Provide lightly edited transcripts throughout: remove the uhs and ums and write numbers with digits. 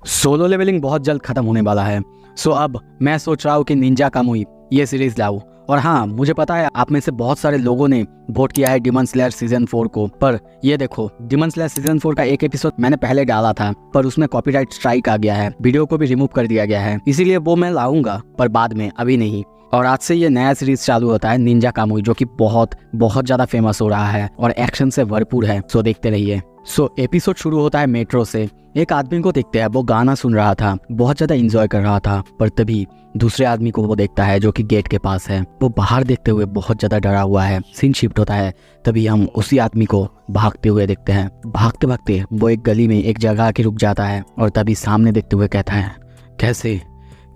Solo levelling बहुत जल्द खत्म होने वाला है। सो अब मैं सोच रहा हूँ कि निंजा कामुई ये सीरीज लाऊं। और हाँ, मुझे पता है आप में से बहुत सारे लोगों ने वोट किया है डिमन स्लेयर सीजन 4 को, पर ये देखो डिमन स्लेयर सीजन 4 का एक एपिसोड मैंने पहले डाला था, पर उसमें कॉपीराइट स्ट्राइक आ गया है, वीडियो को भी रिमूव कर दिया गया है, इसीलिए वो मैं लाऊंगा पर बाद में, अभी नहीं। और आज से ये नया सीरीज चालू होता है निंजा कामुई, जो कि बहुत बहुत ज्यादा फेमस हो रहा है और एक्शन से भरपूर है। सो देखते रहिए। सो एपिसोड शुरू होता है मेट्रो से। एक आदमी को देखते हैं, वो गाना सुन रहा था, बहुत ज्यादा एंजॉय कर रहा था, पर तभी दूसरे आदमी को वो देखता है जो कि गेट के पास है। वो बाहर देखते हुए बहुत ज्यादा डरा हुआ है। सीन शिफ्ट होता है, तभी हम उसी आदमी को भागते हुए देखते हैं। भागते भागते वो एक गली में एक जगह आके रुक जाता है और तभी सामने देखते हुए कहता है, कैसे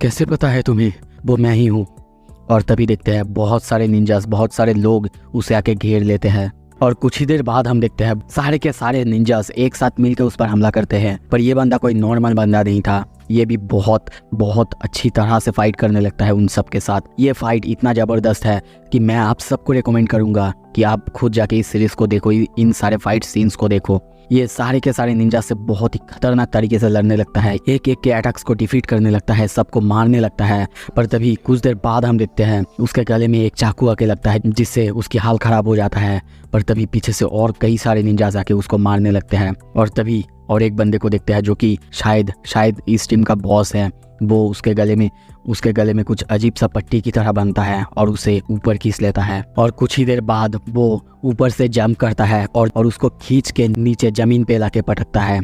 कैसे पता है तुम्हें वो मैं ही हूँ। और तभी देखते हैं बहुत सारे निंजास, बहुत सारे लोग उसे आके घेर लेते हैं। और कुछ ही देर बाद हम देखते हैं सारे के सारे निंजास एक साथ मिलकर उस पर हमला करते हैं। पर ये बंदा कोई नॉर्मल बंदा नहीं था, ये भी बहुत बहुत अच्छी तरह से फाइट करने लगता है उन सब के साथ। ये फाइट इतना ज़बरदस्त है कि मैं आप सबको रिकमेंड करूंगा कि आप खुद जाके इस सीरीज को देखो, इन सारे फाइट सीन्स को देखो। ये सारे के सारे निंजा से बहुत ही खतरनाक तरीके से लड़ने लगता है, एक एक के अटैक्स को डिफीट करने लगता है, सबको मारने लगता है। पर तभी कुछ देर बाद हम देखते हैं उसके गले में एक चाकू आके लगता है, जिससे उसकी हाल खराब हो जाता है। पर तभी पीछे से और कई सारे निंजास आके उसको मारने लगते हैं। और तभी और एक बंदे को देखते हैं जो कि शायद इस टीम का बॉस है। वो उसके गले में कुछ अजीब सा पट्टी की तरह बनता है और उसे ऊपर खींच लेता है। और कुछ ही देर बाद वो ऊपर से जंप करता है और उसको खींच के नीचे जमीन पे लाके पटकता है।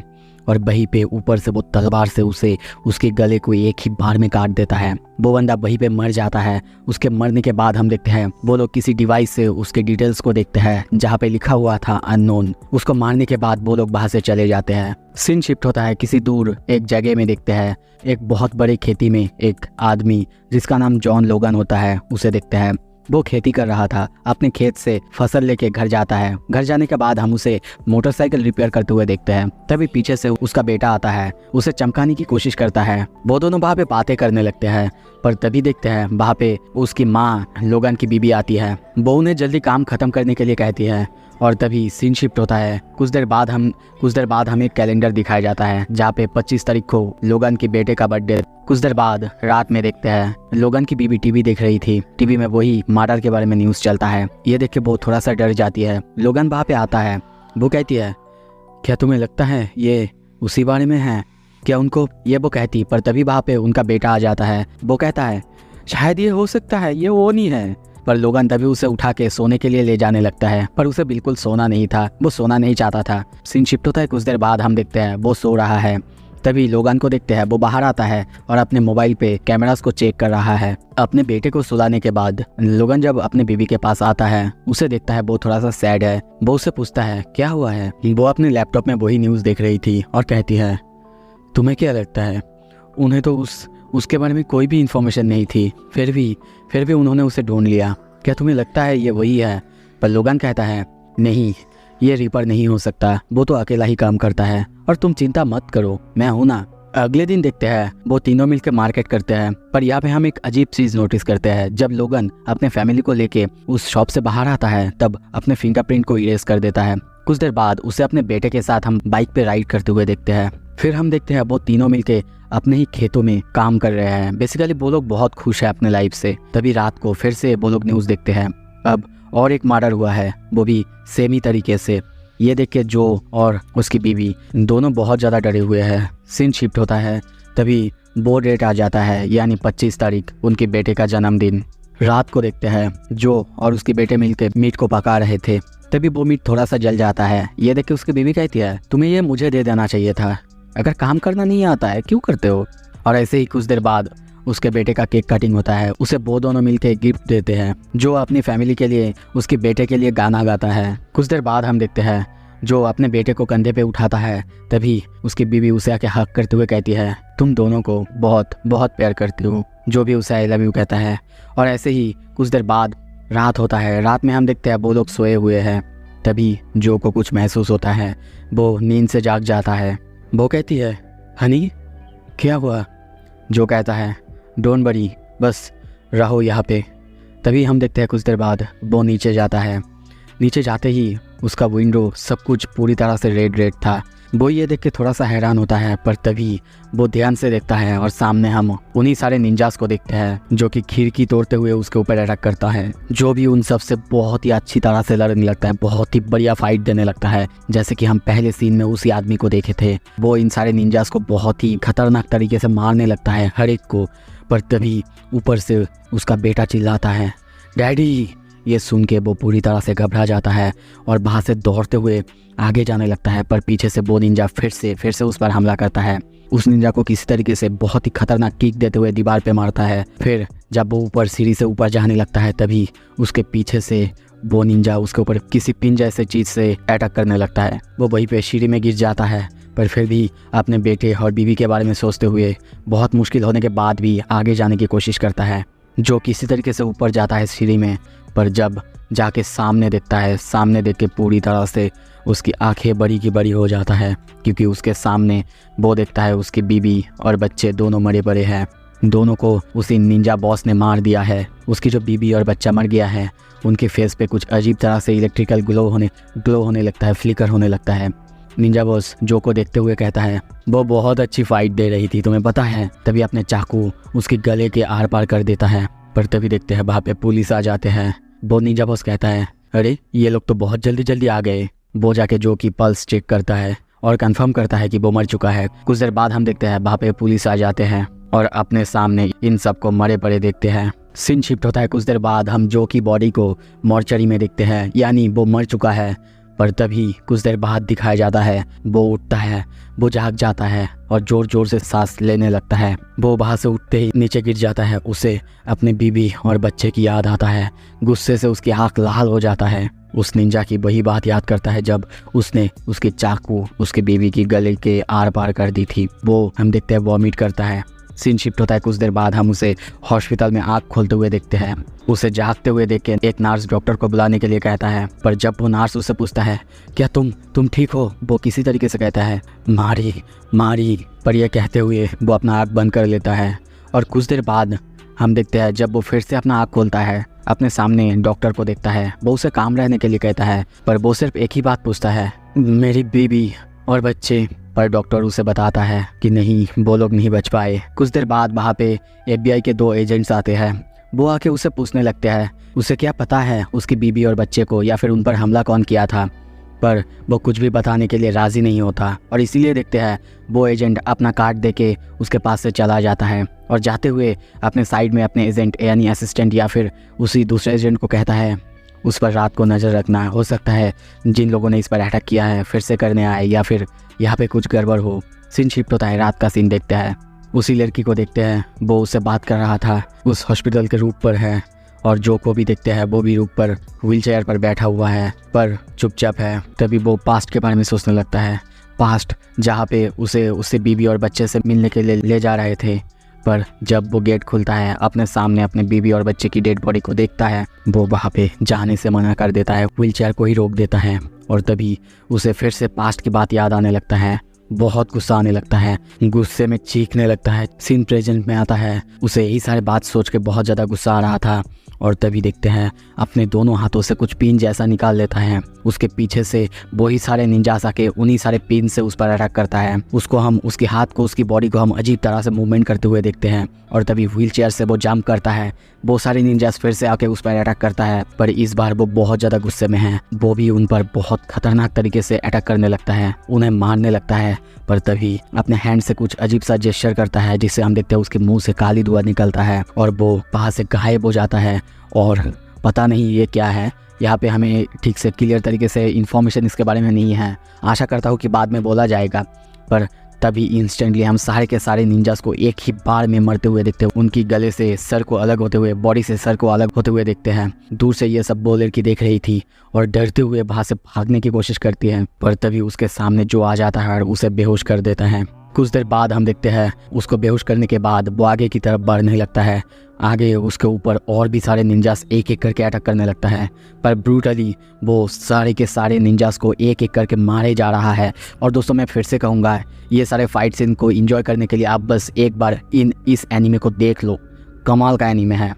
और वहीं पे ऊपर से वो तलवार से उसके गले को एक ही बार में काट देता है। वो बंदा वहीं पे मर जाता है। उसके मरने के बाद हम देखते हैं वो लोग किसी डिवाइस से उसके डिटेल्स को देखते हैं जहाँ पे लिखा हुआ था अननोन। उसको मारने के बाद वो लोग वहाँ से चले जाते हैं। सीन शिफ्ट होता है किसी दूर एक जगह में। देखते हैं एक बहुत बड़ी खेती में एक आदमी जिसका नाम जॉन लोगन होता है, उसे देखते हैं। वो खेती कर रहा था, अपने खेत से फसल लेके घर जाता है। घर जाने के बाद हम उसे मोटरसाइकिल रिपेयर करते हुए देखते हैं। तभी पीछे से उसका बेटा आता है, उसे चमकाने की कोशिश करता है। वो दोनों वहाँ पे बातें करने लगते हैं। पर तभी देखते हैं वहाँ पे उसकी माँ लोगन की बीबी आती है। वो उन्हें जल्दी काम खत्म करने के लिए कहती है। और तभी सीन शिफ्ट होता है। कुछ देर बाद हमें एक कैलेंडर दिखाया जाता है जहाँ पे 25 तारीख को लोगन के बेटे का बर्थडे। कुछ देर बाद रात में देखते हैं लोगन की बीबी टीवी देख रही थी। टीवी में वही मर्डर के बारे में न्यूज़ चलता है। ये देख के वो थोड़ा सा डर जाती है। लोगन वहाँ पे आता है। वो कहती है, क्या तुम्हें लगता है ये उसी बारे में है क्या उनको? ये वो कहती, पर तभी वहाँ पे उनका बेटा आ जाता है। वो कहता है, शायद ये हो सकता है, ये वो नहीं है। पर लोगन तभी उसे उठा के सोने के लिए ले जाने लगता है, पर उसे बिल्कुल सोना नहीं था, वो सोना नहीं चाहता था। सीन शिफ्ट होता है। कुछ देर बाद हम देखते हैं वो सो रहा है। तभी लोगन को देखते हैं वो बाहर आता है और अपने मोबाइल पे कैमरास को चेक कर रहा है। अपने बेटे को सुलाने के बाद लोगन जब अपने बीवी के पास आता है, उसे देखता है वो थोड़ा सा सैड है। वो उसे पूछता है क्या हुआ है। वो अपने लैपटॉप में वही न्यूज़ देख रही थी और कहती है, तुम्हें क्या लगता है उन्हें तो उसके बारे में कोई भी इन्फॉर्मेशन नहीं थी, फिर भी उन्होंने उसे ढूंढ लिया। क्या तुम्हें लगता है ये वही है? पर लोगन कहता है, नहीं, ये रीपर नहीं हो सकता, वो तो अकेला ही काम करता है और तुम चिंता मत करो, मैं हूं ना। अगले दिन देखते हैं वो तीनों मिलकर मार्केट करते हैं। पर यहाँ पे हम एक अजीब चीज नोटिस करते हैं। जब लोगन अपने फैमिली को लेके उस शॉप से बाहर आता है, तब अपने फिंगरप्रिंट को इरेज कर देता है। कुछ देर बाद उसे अपने बेटे के साथ हम बाइक पे राइड करते हुए देखते हैं। फिर हम देखते हैं वो तीनों मिलके अपने ही खेतों में काम कर रहे हैं। बेसिकली वो लोग बहुत खुश है अपने लाइफ से। तभी रात को फिर से वो लोग न्यूज़ देखते हैं। अब और एक मर्डर हुआ है, वो भी सेम ही तरीके से। ये देख के जो और उसकी बीवी दोनों बहुत ज़्यादा डरे हुए हैं। सीन शिफ्ट होता है। तभी वो डेट आ जाता है, यानी 25 तारीख, उनके बेटे का जन्मदिन। रात को देखते हैं जो और उसके बेटे मिलकर मीट को पका रहे थे। तभी वो मीट थोड़ा सा जल जाता है। ये देख के उसकी बीवी कहती है, तुम्हें ये मुझे दे देना चाहिए था, अगर काम करना नहीं आता है क्यों करते हो। और ऐसे ही कुछ देर बाद उसके बेटे का केक कटिंग होता है। उसे वो दोनों मिलकर गिफ्ट देते हैं। जो अपनी फैमिली के लिए, उसके बेटे के लिए गाना गाता है। कुछ देर बाद हम देखते हैं जो अपने बेटे को कंधे पे उठाता है। तभी उसकी बीवी उसे आके हक करते हुए कहती है, तुम दोनों को बहुत बहुत प्यार करती हो। जो भी उसे आई लव यू कहता है। और ऐसे ही कुछ देर बाद रात होता है। रात में हम देखते हैं वो लोग सोए हुए हैं। तभी जो को कुछ महसूस होता है, वो नींद से जाग जाता है। वो कहती है, हनी क्या हुआ? जो कहता है, डोंट वरी, बस रहो यहाँ पे। तभी हम देखते हैं कुछ देर बाद वो नीचे जाता है। नीचे जाते ही उसका विंडो सब कुछ पूरी तरह से रेड था। वो ये देख के थोड़ा सा हैरान होता है, पर तभी वो ध्यान से देखता है और सामने हम उन्हीं सारे निंजास को देखते हैं जो कि खिड़की तोड़ते हुए उसके ऊपर अटैक करता है, जो भी उन सब से बहुत ही अच्छी तरह से लड़ने लगता है, बहुत ही बढ़िया फाइट देने लगता है। जैसे कि हम पहले सीन में उसी आदमी को देखे थे, वो इन सारे निंजास को बहुत ही खतरनाक तरीके से मारने लगता है हर एक को। पर तभी ऊपर से उसका बेटा चिल्लाता है, डैडी। ये सुन के वो पूरी तरह से घबरा जाता है और वहाँ से दौड़ते हुए आगे जाने लगता है, पर पीछे से वो निंजा फिर से उस पर हमला करता है। उस निंजा को किसी तरीके से बहुत ही खतरनाक किक देते हुए दीवार पे मारता है। फिर जब वो ऊपर सीढ़ी से ऊपर जाने लगता है, तभी उसके पीछे से वो निंजा उसके ऊपर किसी पिन जैसे चीज़ से अटैक करने लगता है। वो वहीं पे सीढ़ी में गिर जाता है, पर फिर भी अपने बेटे और बीवी के बारे में सोचते हुए बहुत मुश्किल होने के बाद भी आगे जाने की कोशिश करता है, जो किसी तरीके से ऊपर जाता है सीढ़ी में। पर जब जाके सामने देखता है, सामने देख के पूरी तरह से उसकी आंखें बड़ी की बड़ी हो जाता है, क्योंकि उसके सामने वो देखता है उसकी बीवी और बच्चे दोनों मरे पड़े हैं। दोनों को उसी निंजा बॉस ने मार दिया है। उसकी जो बीवी और बच्चा मर गया है, उनके फेस पे कुछ अजीब तरह से इलेक्ट्रिकल ग्लो होने लगता है, फ्लिकर होने लगता है। निंजा बॉस जो को देखते हुए कहता है, वो बहुत अच्छी फाइट दे रही थी, तुम्हें पता है। तभी अपने चाकू उसके गले के आर पार कर देता है, पर तभी देखते हैं वहाँ पे पुलिस आ जाते हैं। वो निंजा बॉस कहता है, अरे ये लोग तो बहुत जल्दी आ गए। वो जाके जो की पल्स चेक करता है और कंफर्म करता है कि वो मर चुका है। कुछ देर बाद हम देखते हैं वहाँ पे पुलिस आ जाते हैं और अपने सामने इन सबको मरे पड़े देखते हैं। सीन शिफ्ट होता है। कुछ देर बाद हम जो की बॉडी को मॉर्चरी में देखते हैं, यानी वो मर चुका है। पर तभी कुछ देर बाद दिखाया जाता है वो उठता है, वो जाग जाता है और जोर जोर से सांस लेने लगता है। वो वहाँ से उठते ही नीचे गिर जाता है। उसे अपनी बीवी और बच्चे की याद आता है। गुस्से से उसकी आँख लाल हो जाता है। उस निंजा की वही बात याद करता है जब उसने उसकी चाकू उसकी बीवी की गले के आर पार कर दी थी। वो हम देखते हैं वॉमिट करता है। सीन शिफ्ट होता है। कुछ देर बाद हम उसे हॉस्पिटल में आँख खोलते हुए देखते हैं। उसे जागते हुए देख के एक नर्स डॉक्टर को बुलाने के लिए कहता है, पर जब वो नर्स उससे पूछता है, क्या तुम ठीक हो, वो किसी तरीके से कहता है, मारी। पर यह कहते हुए वो अपना आँख बंद कर लेता है। और कुछ देर बाद हम देखते हैं जब वो फिर से अपना आँख खोलता है, अपने सामने डॉक्टर को देखता है। वो उसे काम रहने के लिए कहता है, पर वो सिर्फ एक ही बात पूछता है, मेरी बीवी और बच्चे। पर डॉक्टर उसे बताता है कि नहीं, वो लोग नहीं बच पाए। कुछ देर बाद वहाँ पे FBI के 2 एजेंट्स आते हैं। वो आके उसे पूछने लगते हैं उसे क्या पता है उसकी बीवी और बच्चे को, या फिर उन पर हमला कौन किया था। पर वो कुछ भी बताने के लिए राज़ी नहीं होता और इसीलिए देखते हैं वो एजेंट अपना कार्ड देके उसके पास से चला जाता है और जाते हुए अपने साइड में अपने एजेंट यानी असिस्टेंट या फिर उसी दूसरे एजेंट को कहता है, उस पर रात को नज़र रखना। हो सकता है जिन लोगों ने इस पर अटैक किया है फिर से करने आए, या फिर यहाँ पे कुछ गड़बड़ हो। सीन शिफ्ट होता है। रात का सीन देखते हैं। उसी लड़की को देखते हैं, वो उससे बात कर रहा था, उस हॉस्पिटल के रूफ पर है। और जो को भी देखते हैं, वो भी रूफ पर व्हीलचेयर पर बैठा हुआ है, पर चुपचाप है। तभी वो पास्ट के बारे में सोचने लगता है, पास्ट जहाँ पे उससे बीवी और बच्चे से मिलने के लिए ले जा रहे थे। पर जब वो गेट खुलता है, अपने सामने अपने बीवी और बच्चे की डेड बॉडी को देखता है, वो वहाँ पे जाने से मना कर देता है, व्हीलचेयर को ही रोक देता है। और तभी उसे फिर से पास्ट की बात याद आने लगता है। बहुत गुस्सा आने लगता है, गुस्से में चीखने लगता है। सीन प्रेजेंट में आता है। उसे यही सारे बात सोच के बहुत ज़्यादा गुस्सा आ रहा था। और तभी देखते हैं अपने दोनों हाथों से कुछ पिन जैसा निकाल लेता है। उसके पीछे से वही सारे निंजास आके उन्हीं सारे पिन से उस पर अटैक करता है। उसको हम उसके हाथ को उसकी बॉडी को हम अजीब तरह से मूवमेंट करते हुए देखते हैं। और तभी व्हीलचेयर से वो जंप करता है। वो सारे निंजास फिर से आके उस पर अटैक करता है, पर इस बार वो बहुत ज़्यादा गुस्से में है। वो भी उन पर बहुत खतरनाक तरीके से अटैक करने लगता है, उन्हें मारने लगता है। पर तभी अपने हैंड से कुछ अजीब सा जेस्चर करता है, जिससे हम देखते हैं उसके मुंह से काली धुआं निकलता है और वो वहाँ से गायब हो जाता है। और पता नहीं ये क्या है, यहाँ पे हमें ठीक से क्लियर तरीके से इन्फॉर्मेशन इसके बारे में नहीं है। आशा करता हूँ कि बाद में बोला जाएगा। पर तभी इंस्टेंटली हम सारे के सारे निंजास को एक ही बार में मरते हुए देखते हैं। उनकी गले से सर को अलग होते हुए, बॉडी से सर को अलग होते हुए देखते हैं। दूर से ये सब वो लड़की देख रही थी और डरते हुए वहाँ से भागने की कोशिश करती है। पर तभी उसके सामने जो आ जाता है और उसे बेहोश कर देता है। कुछ देर बाद हम देखते हैं उसको बेहोश करने के बाद वो आगे की तरफ बढ़ने लगता है। आगे उसके ऊपर और भी सारे निंजास एक एक करके अटैक करने लगता है, पर ब्रूटली वो सारे के सारे निंजास को एक एक करके मारे जा रहा है। और दोस्तों मैं फिर से कहूँगा, ये सारे फाइट सीन को एंजॉय करने के लिए आप बस एक बार इस एनीमे को देख लो। कमाल का एनीमे है।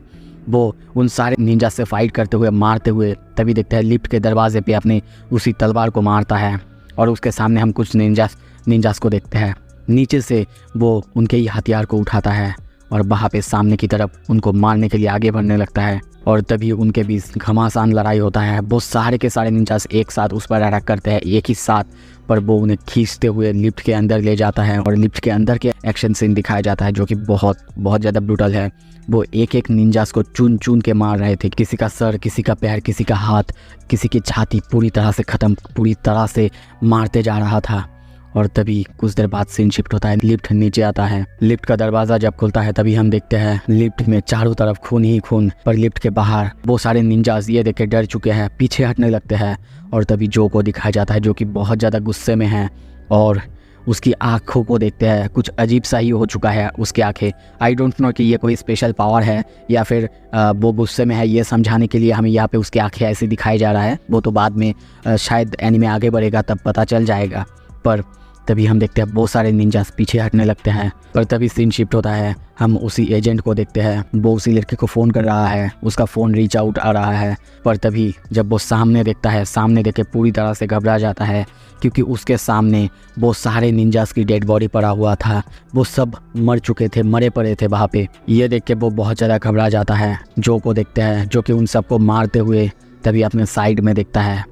वो उन सारे निंजा से फाइट करते हुए मारते हुए तभी देखते हैं लिफ्ट के दरवाजे पे अपने उसी तलवार को मारता है और उसके सामने हम कुछ निंजास को देखते हैं। नीचे से वो उनके ही हथियार को उठाता है और वहाँ पे सामने की तरफ उनको मारने के लिए आगे बढ़ने लगता है। और तभी उनके बीच घमासान लड़ाई होता है। वो सारे के सारे निंजास एक साथ उस पर अटैक करते हैं एक ही साथ, पर वो उन्हें खींचते हुए लिफ्ट के अंदर ले जाता है और लिफ्ट के अंदर के एक्शन सीन दिखाया जाता है जो कि बहुत ज़्यादा ब्रूटल है। वो एक एक निंजास को चुन चुन के मार रहे थे, किसी का सर, किसी का पैर, किसी का हाथ, किसी की छाती पूरी तरह से ख़त्म, पूरी तरह से मारते जा रहा था। और तभी कुछ देर बाद सीन शिफ्ट होता है, लिफ्ट नीचे आता है। लिफ्ट का दरवाज़ा जब खुलता है तभी हम देखते हैं लिफ्ट में चारों तरफ खून ही खून, पर लिफ्ट के बाहर वो सारे निंजास ये देख के डर चुके हैं, पीछे हटने लगते हैं। और तभी जो को दिखाया जाता है जो कि बहुत ज़्यादा गुस्से में है और उसकी आँखों को देखते हैं, कुछ अजीब सा ही हो चुका है उसकी आँखें। आई डोंट नो कि ये कोई स्पेशल पावर है या फिर वो गुस्से में है, ये समझाने के लिए हमें यहाँ पे उसकी आँखें ऐसे दिखाई जा रहा है। वो तो बाद में शायद एनीमे आगे बढ़ेगा तब पता चल जाएगा। पर तभी हम देखते हैं बहुत सारे निंजास पीछे हटने लगते हैं। और तभी सीन शिफ्ट होता है, हम उसी एजेंट को देखते हैं। वो उसी लड़के को फ़ोन कर रहा है, उसका फ़ोन रीच आउट आ रहा है। पर तभी जब वो सामने देखता है, सामने देख के पूरी तरह से घबरा जाता है क्योंकि उसके सामने वो सारे निंजास की डेड बॉडी पड़ा हुआ था। वो सब मर चुके थे, मरे पड़े थे वहाँ पे। ये देख के वो बहुत ज़्यादा घबरा जाता है। जो को देखते हैं जो कि उन सबको मारते हुए तभी अपने साइड में देखता है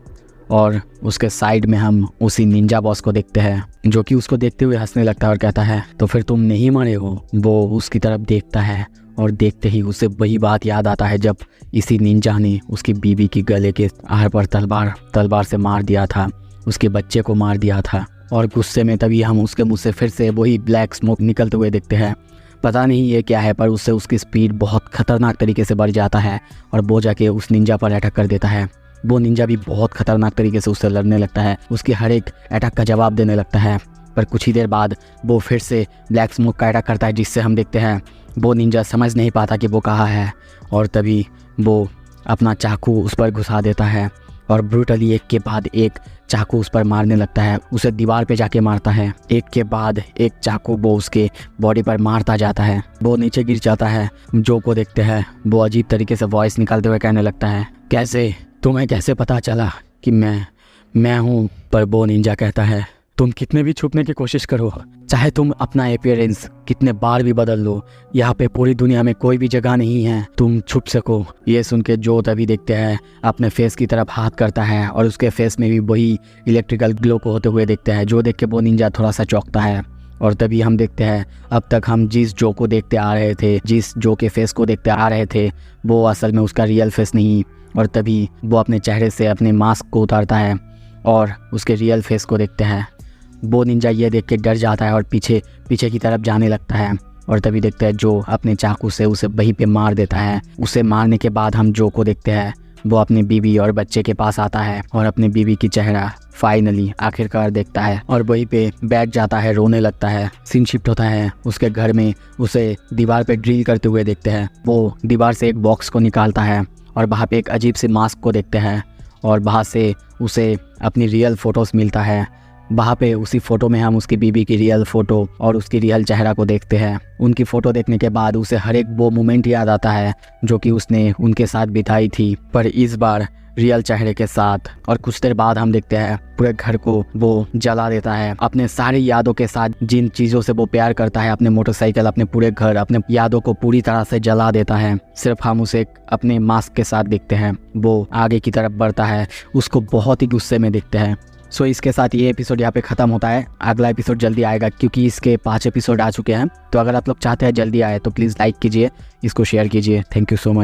और उसके साइड में हम उसी निंजा बॉस को देखते हैं जो कि उसको देखते हुए हंसने लगता है और कहता है तो फिर तुम नहीं मरे हो। वो उसकी तरफ देखता है और देखते ही उसे वही बात याद आता है जब इसी निंजा ने उसकी बीवी की गले के आर पर तलवार से मार दिया था, उसके बच्चे को मार दिया था। और गुस्से में तभी हम उसके मुँह से फिर से वही ब्लैक स्मोक निकलते हुए देखते हैं। पता नहीं ये क्या है, पर उससे उसकी स्पीड बहुत खतरनाक तरीके से बढ़ जाता है और वो जाके उस निंजा पर अटैक कर देता है। वो निंजा भी बहुत खतरनाक तरीके से उससे लड़ने लगता है, उसके हर एक अटैक का जवाब देने लगता है। पर कुछ ही देर बाद वो फिर से ब्लैक स्मोक का अटैक करता है जिससे हम देखते हैं वो निंजा समझ नहीं पाता कि वो कहाँ है। और तभी वो अपना चाकू उस पर घुसा देता है और ब्रूटली एक के बाद एक चाकू उस पर मारने लगता है, उसे दीवार पे जाके मारता है। एक के बाद एक चाकू वो उसके बॉडी पर मारता जाता है। वो नीचे गिर जाता है। जो को देखते हैं वो अजीब तरीके से वॉइस निकालते हुए कहने लगता है कैसे, तुम्हें कैसे पता चला कि मैं हूँ। पर वो निंजा कहता है तुम कितने भी छुपने की कोशिश करो, चाहे तुम अपना अपीयरेंस कितने बार भी बदल लो, यहाँ पे पूरी दुनिया में कोई भी जगह नहीं है तुम छुप सको। ये सुन के जो तभी देखते हैं अपने फेस की तरफ हाथ करता है और उसके फेस में भी वही इलेक्ट्रिकल ग्लो को होते हुए देखते हैं। जो देख के वो निंजा थोड़ा सा चौंकता है। और तभी हम देखते हैं अब तक हम जिस जो को देखते आ रहे थे, जिस जो के फेस को देखते आ रहे थे, वो असल में उसका रियल फेस नहीं। और तभी वो अपने चेहरे से अपने मास्क को उतारता है और उसके रियल फेस को देखते हैं। वो निंजा ये देख के डर जाता है और पीछे की तरफ जाने लगता है। और तभी देखते हैं जो अपने चाकू से उसे वहीं पे मार देता है। उसे मारने के बाद हम जो को देखते हैं वो अपनी बीवी और बच्चे के पास आता है और अपनी बीवी की चेहरा फाइनली आखिरकार देखता है और वहीं पे बैठ जाता है, रोने लगता है। सीन शिफ्ट होता है उसके घर में, उसे दीवार पे ड्रिल करते हुए देखते हैं। वो दीवार से एक बॉक्स को निकालता है और वहाँ पे एक अजीब सी मास्क को देखते हैं और वहाँ से उसे अपनी रियल फ़ोटोज़ मिलता है। वहाँ पे उसी फ़ोटो में हम उसकी बीवी की रियल फ़ोटो और उसकी रियल चेहरा को देखते हैं। उनकी फ़ोटो देखने के बाद उसे हर एक वो मोमेंट याद आता है जो कि उसने उनके साथ बिताई थी, पर इस बार रियल चेहरे के साथ। और कुछ देर बाद हम देखते हैं पूरे घर को वो जला देता है अपने सारी यादों के साथ, जिन चीज़ों से वो प्यार करता है, अपने मोटरसाइकिल, अपने पूरे घर, अपने यादों को पूरी तरह से जला देता है। सिर्फ हम उसे अपने मास्क के साथ देखते हैं। वो आगे की तरफ बढ़ता है, उसको बहुत ही गुस्से में देखते हैं। सो इसके साथ ये एपिसोड यहाँ पे ख़त्म होता है। अगला एपिसोड जल्दी आएगा क्योंकि इसके 5 एपिसोड आ चुके हैं। तो अगर आप लोग चाहते हैं जल्दी आए तो प्लीज़ लाइक कीजिए, इसको शेयर कीजिए। Thank you so much.